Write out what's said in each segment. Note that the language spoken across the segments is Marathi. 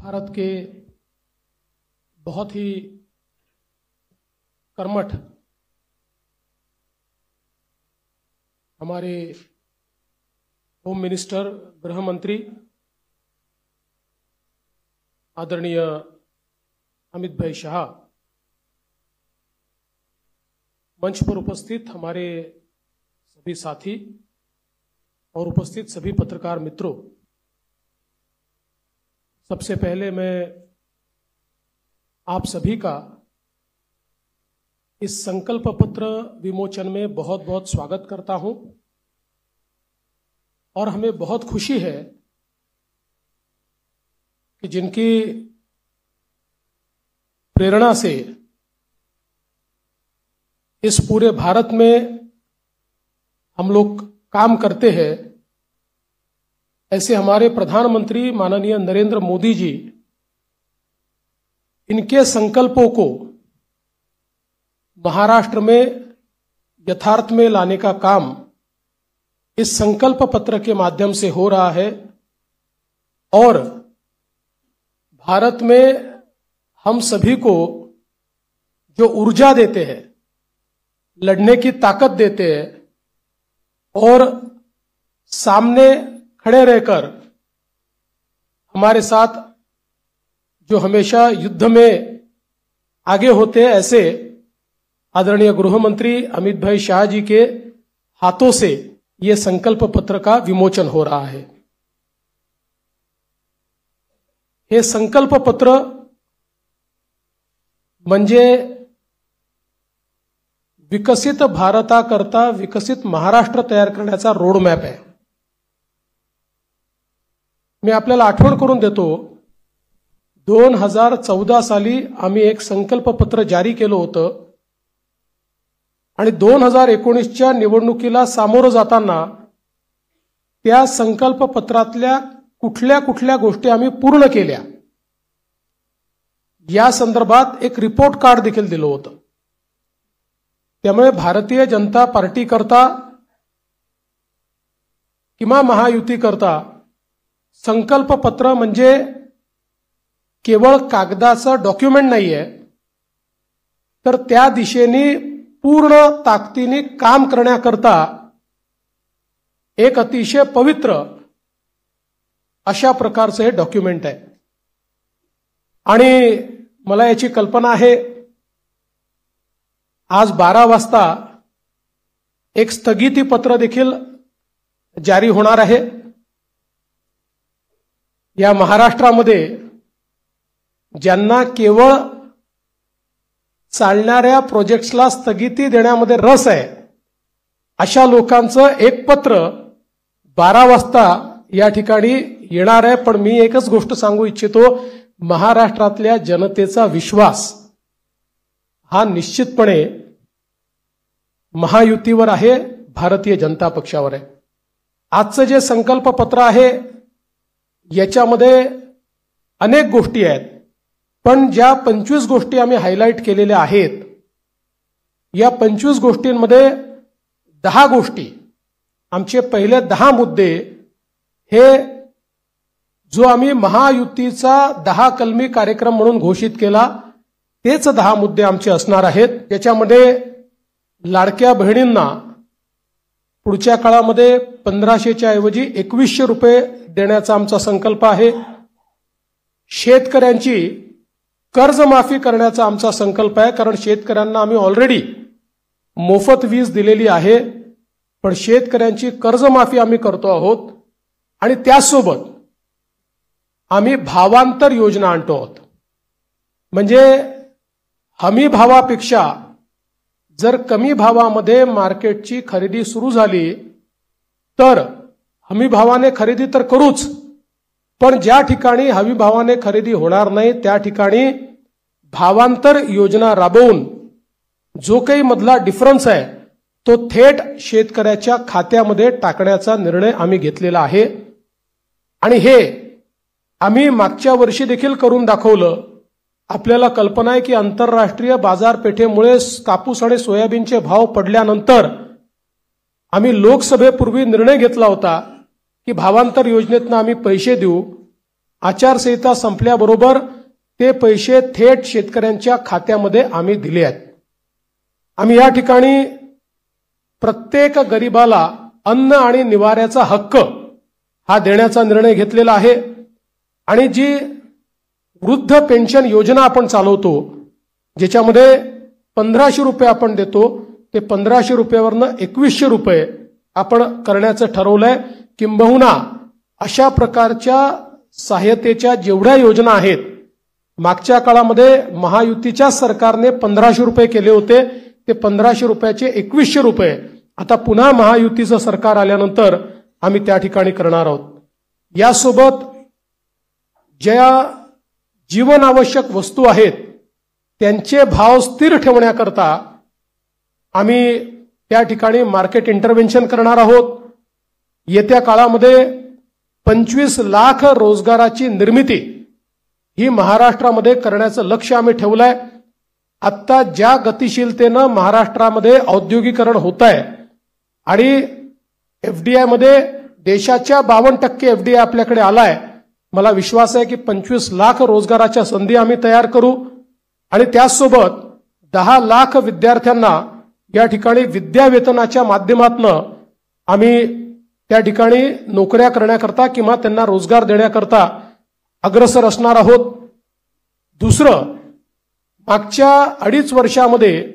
भारत के बहुत ही कर्मठ हमारे होम मिनिस्टर, गृह मंत्री आदरणीय अमित भाई शाह, मंच पर उपस्थित हमारे सभी साथी और उपस्थित सभी पत्रकार मित्रों, सबसे पहले मैं आप सभी का इस संकल्प पत्र विमोचन में बहुत बहुत स्वागत करता हूं और हमें बहुत खुशी है कि जिनकी प्रेरणा से इस पूरे भारत में हम लोग काम करते हैं, ऐसे हमारे प्रधानमंत्री माननीय नरेंद्र मोदी जी, इनके संकल्पों को महाराष्ट्र में यथार्थ में लाने का काम इस संकल्प पत्र के माध्यम से हो रहा है और भारत में हम सभी को जो ऊर्जा देते हैं, लड़ने की ताकत देते हैं और सामने खड़े रहकर हमारे साथ जो हमेशा युद्ध में आगे होते हैं, ऐसे आदरणीय गृह मंत्री अमित भाई शाह जी के हाथों से ये संकल्प पत्र का विमोचन हो रहा है। हे संकल्प पत्र म्हणजे विकसित भारताकरता विकसित महाराष्ट्र तयार करण्याचा रोडमॅप आहे। मी आपल्याला आठवण करून देतो, 2014 साली आम्ही एक संकल्प पत्र जारी केलं होतं आणि 2019च्या निवडणुकीला सामोरं जाताना त्या संकल्प पत्रातल्या कुठल्या कुठल्या गोष्टी आम्ही पूर्ण केल्या या संदर्भात एक रिपोर्ट कार्ड देखील दिलं होतं। त्यामुळे भारतीय जनता पार्टी करता किंवा महायुती करता संकल्प पत्र म्हणजे केवळ कागदाचं डॉक्युमेंट नाहीये, तर त्या दिशेने पूर्ण ताकदीने काम करण्याकरता एक अतिशय पवित्र अशा प्रकारचं हे डॉक्युमेंट आहे। आणि मला याची कल्पना आहे, आज 12 वाजता एक स्थगिती पत्र देखील जारी होणार आहे। या महाराष्ट्रामध्ये ज्यांना केवळ चालणाऱ्या प्रोजेक्ट्सला स्थगिती देण्यामध्ये रस आहे, अशा लोकांचं एक पत्र 12 वाजता या ठिकाणी येणार आहे। पण मी एकच गोष्ट सांगू इच्छितो, महाराष्ट्रातल्या जनतेचा विश्वास हा निश्चितपणे महायुतीवर आहे, भारतीय जनता पक्षावर आहे। आजचं जे संकल्प पत्र आहे याच्यामध्ये अनेक गोष्टी आहेत, पण ज्या 25 गोष्टी आम्ही हायलाइट केलेल्या आहेत, या 25 गोष्टींमध्ये 10 गोष्टी, आमचे पहिले 10 मुद्दे हे जो आम्ही महायुतीचा 10 कलमी कार्यक्रम म्हणून घोषित केला, तेच 10 मुद्दे आमचे असणार आहेत। त्याच्यामध्ये लाडक्या बहिणींना पुढच्या काळामध्ये 1500च्या ऐवजी 2100 रुपये देण्याचा आमचा संकल्प आहे। शेतकऱ्यांची कर्जमाफी करण्याचा आमचा संकल्प आहे, कारण शेतकऱ्यांना आम्ही ऑलरेडी मोफत वीज दिलेली आहे, पण शेतकऱ्यांची कर्जमाफी आम्ही करतो आहोत आणि त्यासोबत आम्ही भावांतर योजना आणतो आहोत। म्हणजे हमी भावापेक्षा जर कमी भावामध्ये मार्केटची खरेदी सुरू झाली तर हमी भावाने खरेदी तर करूच, पण ज्या ठिकाणी हमी भावाने खरेदी होणार नाही त्या ठिकाणी भावांतर योजना राबवून जो काही मधला डिफरन्स आहे तो थेट शेतकऱ्याच्या खात्यामध्ये टाकण्याचा निर्णय आम्ही घेतलेला आहे। आणि हे आम्ही मागच्या वर्षी देखील करून दाखवलं। आपल्याला कल्पना आहे की आंतरराष्ट्रीय बाजारपेठेमुळे कापूस आणि सोयाबीनचे भाव पडल्यानंतर आम्ही लोकसभेपूर्वी निर्णय घेतला होता की भावांतर योजनेतून आम्ही पैसे देऊ आचारसंहिता संपल्याबरोबर ते पैसे थेट शेतकऱ्यांच्या खात्यामध्ये आम्ही दिले आहेत. आम्ही या ठिकाणी प्रत्येक गरिबाला अन्न आणि निवाऱ्याचा हक्क हा देण्याचा निर्णय घेतलेला आहे. आणि जी वृद्ध पेन्शन योजना आपण चालवतो, ज्याच्यामध्ये 1500 रुपये आपण देतो, ते 1500 रुपयावरनं 2100 रुपये आपण करण्याचं ठरवलंय. किंबहुना अशा प्रकारच्या सहाय्यतेच्या जेवढ्या योजना आहेत, मागच्या काळामध्ये महायुतीच्या सरकारने 1500 रुपये केले होते, ते 1500 रुपयाचे 2100 रुपये आता पुन्हा महायुतीचं सरकार आल्यानंतर आम्ही त्या ठिकाणी करणार आहोत. यासोबत ज्या जीवनावश्यक वस्तू आहेत त्यांचे भाव स्थिर ठेवण्याकरता आम्ही त्या ठिकाणी मार्केट इंटरव्हेन्शन करणार आहोत. येत्या काळामध्ये 25 लाख रोजगाराची निर्मिती ही महाराष्ट्रामध्ये करण्याचं लक्ष्य आम्ही ठेवलंय. आत्ता ज्या गतिशीलतेनं महाराष्ट्रामध्ये औद्योगिकरण होत आहे आणि एफडीआय मध्ये देशाच्या 52% एफडीआय आपल्याकडे आलाय, मला विश्वास आहे की 25 लाख रोजगाराच्या संधी आम्ही तयार करू. आणि त्याचसोबत 10 लाख विद्यार्थ्यांना या ठिकाणी विद्यावेतनाच्या माध्यमातून आम्ही त्या ठिकाणी नोकऱ्या करण्याकरता किंवा त्यांना रोजगार देण्याकरता अग्रसर असणार आहोत. दुसरं, मागच्या 2.5 वर्षामध्ये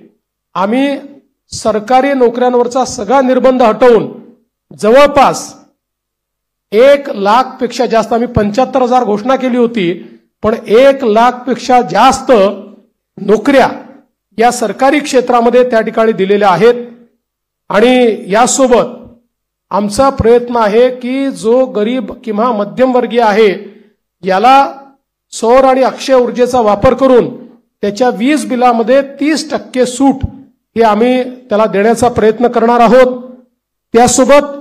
आम्ही सरकारी नोकऱ्यांवरचा सगळा निर्बंध हटवून जवळपास 1 लाखपेक्षा जास्त, आम्ही 75,000 घोषणा केली होती, पण 1 लाखपेक्षा जास्त नोकऱ्या या सरकारी क्षेत्रामध्ये त्या ठिकाणी दिलेल्या आहेत. आणि यासोबत आमचा प्रयत्न आहे की जो गरीब किंवा मध्यमवर्गीय आहे याला सौर आणि अक्षय ऊर्जेचा वापर करून त्याच्या वीज बिलामध्ये 30% सूट हे आम्ही त्याला देण्याचा प्रयत्न करणार आहोत. त्यासोबत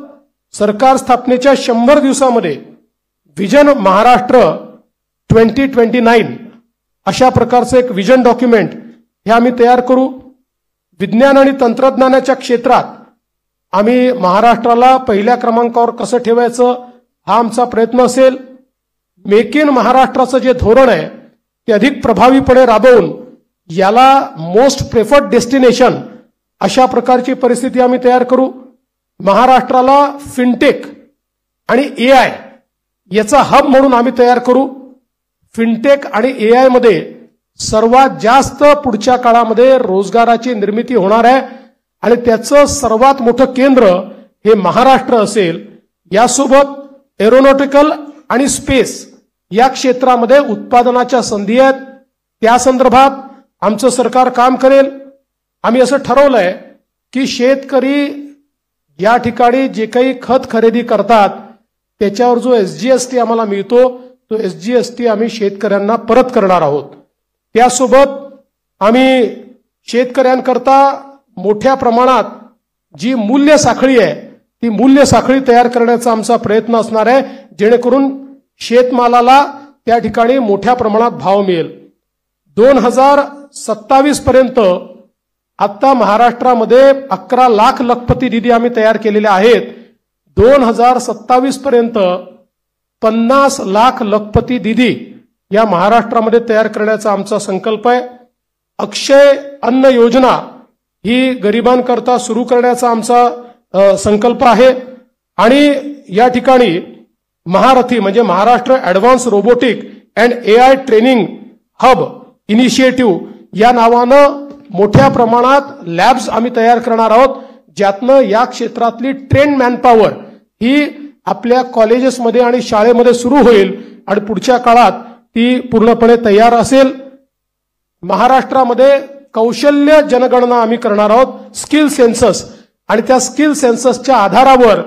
सरकार स्थापनेच्या 100 दिवसामध्ये विजन महाराष्ट्र 2029 अशा प्रकारचं एक विजन डॉक्युमेंट हे आम्ही तयार करू. विज्ञान आणि तंत्रज्ञानाच्या क्षेत्रात आम्ही महाराष्ट्राला पहिल्या क्रमांकावर कसं ठेवायचं हा आमचा प्रयत्न असेल. मेक इन महाराष्ट्राचं जे धोरण आहे ते अधिक प्रभावीपणे राबवून याला मोस्ट प्रेफर्ड डेस्टिनेशन अशा प्रकारची परिस्थिती आम्ही तयार करू. महाराष्ट्राला फिनटेक आणि एआय याचा हब म्हणून आम्ही तयार करू. फिनटेक आणि एआय मध्ये सर्वात जास्त पुढच्या काळामध्ये रोजगाराची निर्मिती होणार आहे आणि त्याचं सर्वात मोठं केंद्र हे महाराष्ट्र असेल. यासोबत एरोनॉटिकल आणि स्पेस या क्षेत्रामध्ये उत्पादनाच्या संधी आहेत, त्या संदर्भात आमचं सरकार काम करेल. आम्ही असं ठरवलंय की शेतकरी या ठिकाणी जे काही खत खरेदी करतात त्याच्यावर जो एसजीएसटी आम्हाला मिळतो तो एसजीएसटी आम्ही शेतकऱ्यांना परत करणार आहोत. त्यासोबत आम्ही शेतकऱ्यांकरता मोठ्या प्रमाणात जी मूल्य साखळी आहे ती मूल्य साखळी तयार करण्याचा आमचा प्रयत्न असणार आहे, जेणेकरून शेतमालाला त्या ठिकाणी मोठ्या प्रमाणात भाव मिळेल. 2027 पर्यंत आता महाराष्ट्रामध्ये 11 लाख लखपती निधी आम्ही तयार केलेले आहेत. 2027 पर्यंत 50 लाख लखपती निधी या महाराष्ट्रामध्ये तयार करण्याचा आमचा संकल्प आहे. अक्षय अन्न योजना ही गरिबांकरता सुरू करण्याचा आमचा संकल्प आहे. आणि या ठिकाणी महारथी म्हणजे Maharashtra advance robotic and AI training hub initiative या नावानं मोठ्या प्रमाणात लॅब्स आम्ही तयार करणार आहोत, ज्यातनं या क्षेत्रातली ट्रेन मॅनपॉवर ही आपल्या कॉलेजेसमध्ये आणि शाळेमध्ये सुरू होईल आणि पुढच्या काळात ती पूर्णपणे तयार असेल. महाराष्ट्रामध्ये कौशल्य जनगणना आम्ही करणार आहोत, स्किल सेन्सस, आणि त्या स्किल सेन्ससच्या आधारावर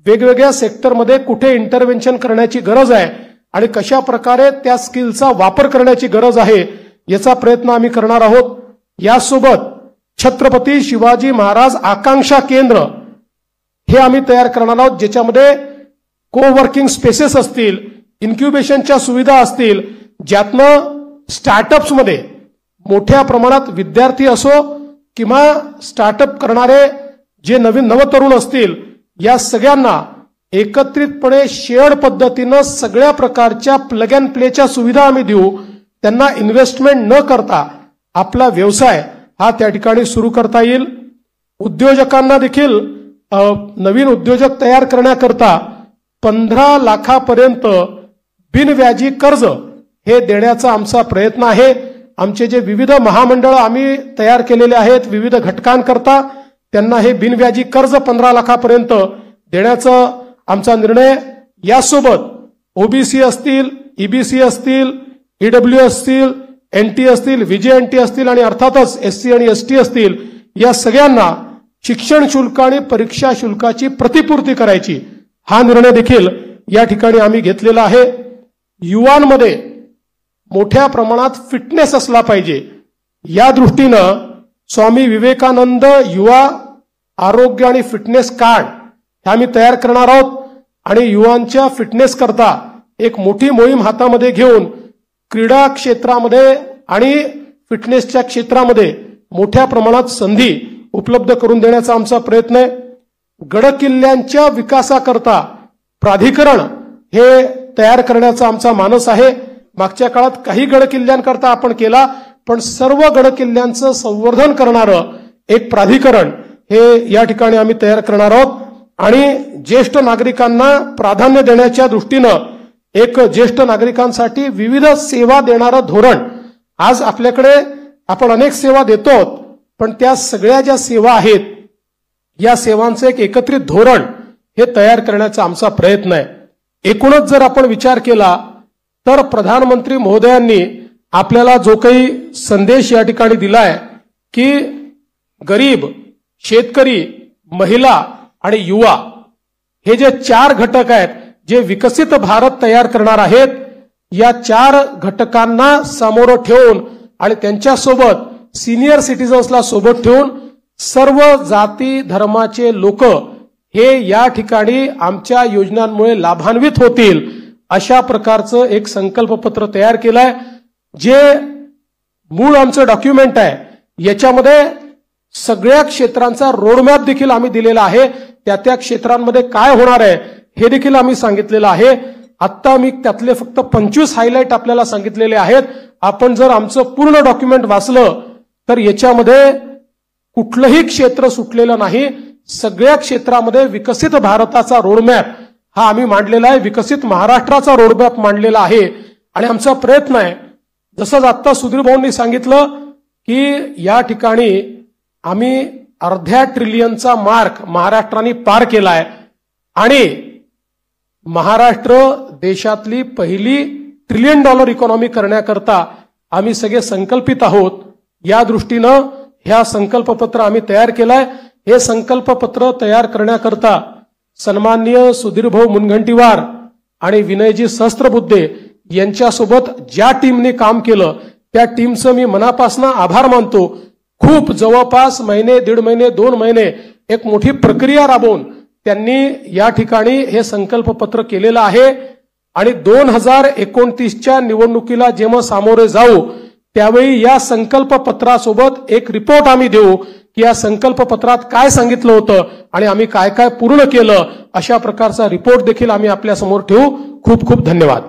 वेगवेगळ्या सेक्टरमध्ये कुठे इंटरव्हेन्शन करण्याची गरज आहे आणि कशा प्रकारे त्या स्किलचा वापर करण्याची गरज आहे याचा प्रयत्न आम्ही करणार आहोत. यासोबत छत्रपती शिवाजी महाराज आकांक्षा केंद्र हे आम्ही तयार करणार आहोत, ज्याच्यामध्ये कोवर्किंग स्पेसेस असतील, इन्क्युबेशनच्या सुविधा असतील, ज्यातनं स्टार्टअप्समध्ये मोठ्या प्रमाणात विद्यार्थी असो किंवा स्टार्टअप करणारे जे नवतरुण असतील या सगळ्यांना एकत्रितपणे शेअर पद्धतीनं सगळ्या प्रकारच्या प्लग अँड प्लेच्या सुविधा आम्ही देऊ. त्यांना इन्व्हेस्टमेंट न करता आपला व्यवसाय हा त्या ठिकाणी सुरू करता येईल. उद्योजकांना देखील नवीन उद्योजक तयार करण्याकरता 15 लाखापर्यंत बिनव्याजी कर्ज हे देण्याचा आमचा प्रयत्न आहे. आमचे जे विविध महामंडळ आम्ही तयार केलेले आहेत विविध घटकांकरता त्यांना हे बिनव्याजी कर्ज 15 लाखापर्यंत देण्याचा आमचा निर्णय. यासोबत ओबीसी असतील, ईबीसी असतील, ईडब्ल्यू असतील, एनटी असतील, व्हीजेएनटी असतील आणि अर्थातच एससी आणि एसटी असतील, या सगळ्यांना शिक्षण शुल्क आणि परीक्षा शुल्काची प्रतिपूर्ती करायची हा निर्णय देखील या ठिकाणी आम्ही घेतलेला आहे. युवांमध्ये मोठ्या प्रमाणात फिटनेस असला पाहिजे या दृष्टीनं स्वामी विवेकानंद युवा आरोग्य आणि फिटनेस कार्ड हे आम्ही तयार करणार आहोत आणि युवांच्या फिटनेस करता एक मोठी मोहीम हातामध्ये घेऊन क्रीडा क्षेत्रामध्ये आणि फिटनेसच्या क्षेत्रामध्ये मोठ्या प्रमाणात संधी उपलब्ध करून देण्याचा आमचा प्रयत्न आहे. गडकिल्ल्यांच्या विकासाकरता प्राधिकरण हे तयार करण्याचा आमचा मानस आहे. मागच्या काळात काही गडकिल्ल्यांकरता आपण केला, पण सर्व गडकिल्ल्यांचं संवर्धन करणारं एक प्राधिकरण हे या ठिकाणी आम्ही तयार करणार आहोत. आणि ज्येष्ठ नागरिकांना प्राधान्य देण्याच्या दृष्टीनं एक ज्येष्ठ नागरिकांसाठी विविध सेवा देणारं धोरण. आज आपल्याकडे आपण अनेक सेवा देतो, पण त्या सगळ्या ज्या सेवा आहेत या सेवांचं एक एकत्रित धोरण हे तयार करण्याचा आमचा प्रयत्न आहे. एकूणच जर आपण विचार केला तर प्रधानमंत्री महोदयांनी आपल्याला जो काही संदेश या ठिकाणी दिलाय की गरीब, शेतकरी, महिला आणि युवा हे जे 4 घटक आहेत जे विकसित भारत तयार करणार आहेत, या 4 घटकांना समोर ठेवून आणि त्यांच्यासोबत सिनियर सिटीजन्सला सोबत ठेवून सर्व जाती धर्माचे लोक हे या ठिकाणी आमच्या योजनांमुळे लाभान्वित होतील अशा प्रकारचं एक संकल्पपत्र तयार केलंय. जे मूळ आमचं डॉक्युमेंट आहे याच्यामध्ये सगळ्या क्षेत्रांचा रोडमॅप देखील आम्ही दिलेला आहे. त्या क्षेत्रांमध्ये काय होणार आहे हे देखील आम्ही सांगितलेलं आहे. आता मी त्यातले फक्त 25 हायलाइट आपल्याला सांगितलेले आहेत. आपण जर आमचं पूर्ण डॉक्युमेंट वाचलं तर याच्यामध्ये कुठलंही क्षेत्र सुटलेलं नाही. सगळ्या क्षेत्रामध्ये विकसित भारताचा रोडमॅप हा आम्ही मांडलेला आहे. विकसित महाराष्ट्राचा रोडमॅप मांडलेला आहे. आणि आमचा प्रयत्न आहे, जसं आता सुधीर भाऊंनी सांगितलं की या ठिकाणी आम्ही अर्ध्या ट्रिलियनचा मार्क महाराष्ट्राने पार केलाय आणि महाराष्ट्र देशातली पहिली $1 ट्रिलियन इकॉनॉमी करण्याकरता आम्ही सगळे संकल्पित आहोत. या दृष्टीनं ह्या संकल्पपत्र आम्ही तयार केलाय. हे संकल्पपत्र तयार करण्याकरता सन्माननीय सुधीरभाऊ मुनगंटीवार आणि विनयजी सहस्त्रबुद्धे यांच्यासोबत ज्या टीमने काम केलं त्या टीमचं मी मनापासून आभार मानतो. खूप जवळपास महिने, 1.5 महिने, 2 महिने एक मोठी प्रक्रिया राबवून त्यांनी या ठिकाणी हे संकल्पपत्र केलेलं आहे. आणि 2029च्या निवडणुकीला जेव्हा सामोरे जाऊ त्यावेळी या संकल्पपत्रासोबत एक रिपोर्ट आम्ही देऊ की या संकल्पपत्रात काय सांगितलं होतं आणि आम्ही काय काय पूर्ण केलं, अशा प्रकारचा रिपोर्ट देखील आम्ही आपल्या समोर ठेवू. खूप खूप धन्यवाद.